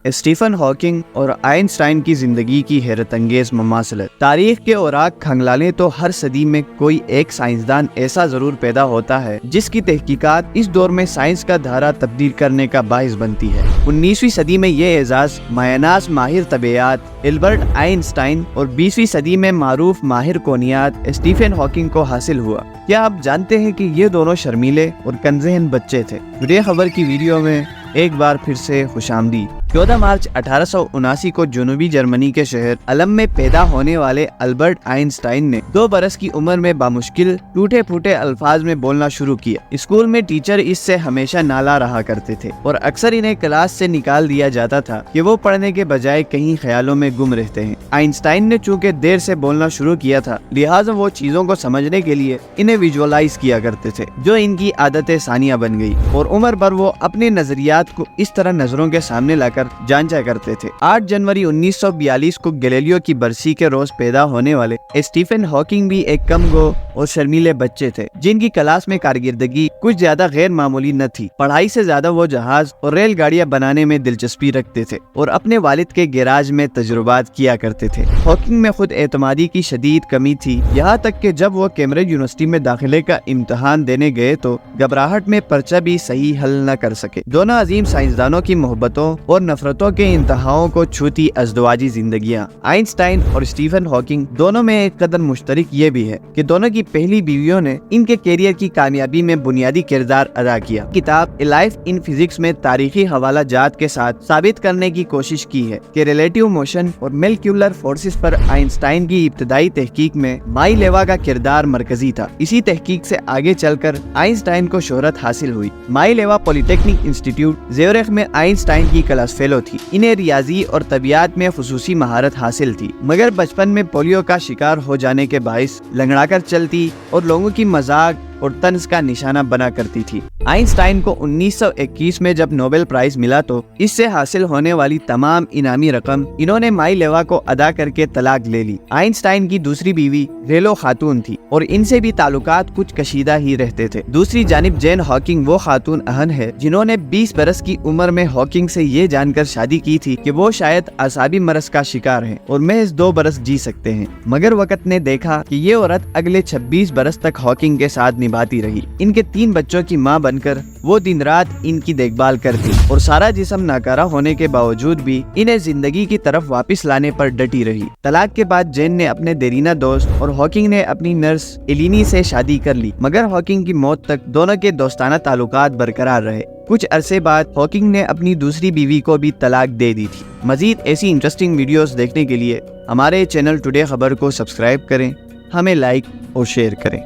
Stephen Hawking اور Einstein کی زندگی کی حیرت انگیز مماثلت۔ تاریخ کے اوراق کھنگالیں تو ہر صدی میں کوئی ایک سائنسدان ایسا ضرور پیدا ہوتا ہے جس کی تحقیقات اس دور میں سائنس کا دھارا تبدیل کرنے کا باعث بنتی ہے۔ 19ویں صدی میں یہ اعزاز مایہ ماہر طبیعیات البرٹ آئنسٹائن اور 20ویں صدی میں معروف ماہر کونیات اسٹیفن ہاکنگ کو حاصل ہوا۔ کیا آپ جانتے ہیں کہ یہ دونوں شرمیلے اور کمذہن بچے تھے؟ ٹوڈے خبر کی ویڈیو میں ایک بار پھر سے خوش آمدید۔ 14 مارچ 1879 کو جنوبی جرمنی کے شہر علم میں پیدا ہونے والے البرٹ آئنسٹائن نے 2 برس کی عمر میں بامشکل ٹوٹے پھوٹے الفاظ میں بولنا شروع کیا۔ اسکول میں ٹیچر اس سے ہمیشہ نالا رہا کرتے تھے اور اکثر انہیں کلاس سے نکال دیا جاتا تھا کہ وہ پڑھنے کے بجائے کہیں خیالوں میں گم رہتے ہیں۔ آئنسٹائن نے چونکہ دیر سے بولنا شروع کیا تھا، لہٰذا وہ چیزوں کو سمجھنے کے لیے انہیں ویژوالائز کیا کرتے تھے، جو ان کی عادت ثانیہ بن گئی، اور عمر بھر وہ اپنے نظریات کو اس طرح نظروں کے سامنے لا کر جانچا کرتے تھے۔ 8 جنوری 1942 کو گیلیلیو کی برسی کے روز پیدا ہونے والے اسٹیفن ہاکنگ بھی ایک کم گو اور شرمیلے بچے تھے، جن کی کلاس میں کارکردگی کچھ زیادہ غیر معمولی نہ تھی۔ پڑھائی سے زیادہ وہ جہاز اور ریل گاڑیاں بنانے میں دلچسپی رکھتے تھے اور اپنے والد کے گیراج میں تجربات کیا کرتے تھے۔ ہاکنگ میں خود اعتمادی کی شدید کمی تھی، یہاں تک کہ جب وہ کیمبرج یونیورسٹی میں داخلے کا امتحان دینے گئے تو گھبراہٹ میں پرچہ بھی صحیح حل نہ کر سکے۔ دونوں عظیم سائنسدانوں کی محبتوں اور نفرتوں کے انتہاؤں کو چھوتی ازدواجی زندگیاں۔ آئنسٹائن اور اسٹیفن ہاکنگ دونوں میں ایک قدر مشترک یہ بھی ہے کہ دونوں کی پہلی بیویوں نے ان کے کیریئر کی کامیابی میں بنیادی کردار ادا کیا۔ کتاب اے لائف ان فزکس میں تاریخی حوالہ جات کے ساتھ ثابت کرنے کی کوشش کی ہے کہ ریلیٹیو موشن اور ملیکیولر فورسز پر آئنسٹائن کی ابتدائی تحقیق میں مائی لیوا کا کردار مرکزی تھا۔ اسی تحقیق سے آگے چل کر آئنسٹائن کو شہرت حاصل ہوئی۔ مائی لیوا پولی ٹیکنک انسٹیٹیوٹ زیورخ میں آئنسٹائن کی کلاس فیلو تھی۔ انہیں ریاضی اور طبیعت میں خصوصی مہارت حاصل تھی، مگر بچپن میں پولیو کا شکار ہو جانے کے باعث لنگڑا کر چلتی اور لوگوں کی مذاق اور طنز کا نشانہ بنا کرتی تھی۔ آئنسٹائن کو 1921 میں جب نوبل پرائز ملا تو اس سے حاصل ہونے والی تمام انعامی رقم انہوں نے مائی لیوا کو ادا کر کے طلاق لے لی۔ آئنسٹائن کی دوسری بیوی ریلو خاتون تھی اور ان سے بھی تعلقات کچھ کشیدہ ہی رہتے تھے۔ دوسری جانب جین ہاکنگ وہ خاتون اہن ہے جنہوں نے 20 برس کی عمر میں ہاکنگ سے یہ جان کر شادی کی تھی کہ وہ شاید اعصابی مرض کا شکار ہیں اور محض 2 برس جی سکتے ہیں، مگر وقت نے دیکھا کہ یہ عورت اگلے 26 برس تک ہاکنگ کے ساتھ نبھاتی رہی۔ ان کے 3 بچوں کی ماں بن کر وہ دن رات ان کی دیکھ بھال کرتی اور سارا جسم ناکارہ ہونے کے باوجود بھی انہیں زندگی کی طرف واپس لانے پر ڈٹی رہی۔ طلاق کے بعد جین نے اپنے دیرینہ دوست اور ہاکنگ نے اپنی نرس ایلینی سے شادی کر لی، مگر ہاکنگ کی موت تک دونوں کے دوستانہ تعلقات برقرار رہے۔ کچھ عرصے بعد ہاکنگ نے اپنی دوسری بیوی کو بھی طلاق دے دی تھی۔ مزید ایسی انٹرسٹنگ ویڈیوز دیکھنے کے لیے ہمارے چینل ٹوڈے خبر کو سبسکرائب کریں، ہمیں لائک اور شیئر کریں۔